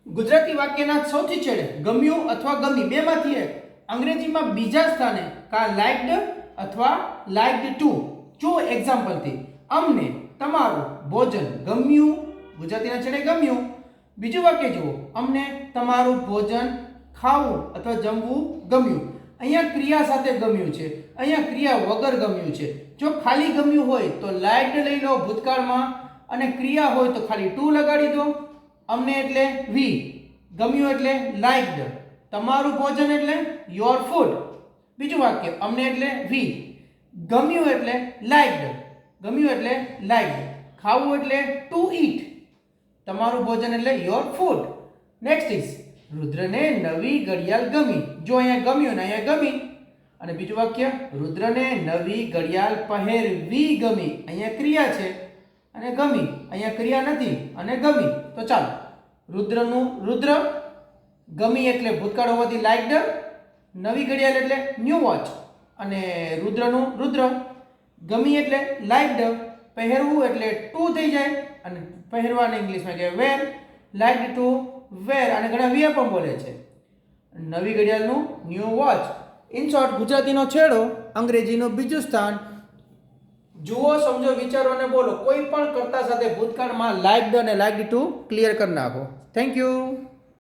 ગુજરાતી વાક્યના સૌથી છેડે ગમ્યું અથવા ગમી બેમાંથી એક, અંગ્રેજીમાં બીજા સ્થાને કા લાઇક્ડ અથવા લાઇક્ડ ટુ. જો એક્ઝામ્પલથી અમને તમારું ભોજન ગમ્યું, ગુજરાતીના છેડે ગમ્યું. બીજું વાક્ય જુઓ, અમને તમારું ભોજન ખાવું અથવા જમવું ગમ્યું. અહીંયા ક્રિયા સાથે ગમ્યું છે, અહીંયા ક્રિયા વગર ગમ્યું છે. જો ખાલી ગમ્યું હોય તો લાઇક્ડ લઈ લો ભૂતકાળમાં, અને ક્રિયા હોય તો ખાલી ટુ લગાડી દો. અમને એટલે વી, ગમ્યું એટલે લાઇક્ડ, તમારું ભોજન એટલે યોર ફૂડ. બીજું વાક્ય અમને એટલે વી, ગમ્યું એટલે લાઇક્ડ, ગમ્યું એટલે લાઇક્ડ, ખાવું એટલે ટુ ઈટ, તમારું ભોજન એટલે યોર ફૂડ. નેક્સ્ટ ઇઝ રુદ્રને નવી ઘડિયાળ ગમી. જો અહીંયા ગમ્યું ને અહીંયા ગમી. અને બીજું વાક્ય રુદ્રને નવી ઘડિયાળ પહેરવી ગમી. અહીંયા ક્રિયા છે અને ગમી, અહીંયા ક્રિયા નથી અને ગમી. તો ચાલો, રુદ્રનું રુદ્ર, ગમી એટલે ભૂતકાળ હોવાથી લાઇક્ડ, નવી ઘડિયાળ એટલે ન્યૂ વોચ, અને રુદ્રનું રુદ્ર, ગમી એટલે લાઇક્ડ, પહેરવું એટલે ટુ થઈ જાય, અને પહેરવાને ઇંગ્લિશમાં કહેવાય વેર, લાઇક્ડ ટુ વેર, અને ઘણા વે પણ બોલે છે. નવી ઘડિયાળનું ન્યૂ વોચ. ઇન શોર્ટ, ગુજરાતીનો છેડો, અંગ્રેજીનું બીજું સ્થાન. જુઓ, સમજો, વિચારો અને બોલો. કોઈ પણ કર્તા સાથે ભૂતકાળમાં લાઇક્ડ અને લાઇક્ડ ટુ ક્લિયર કરી નાખો. Thank you.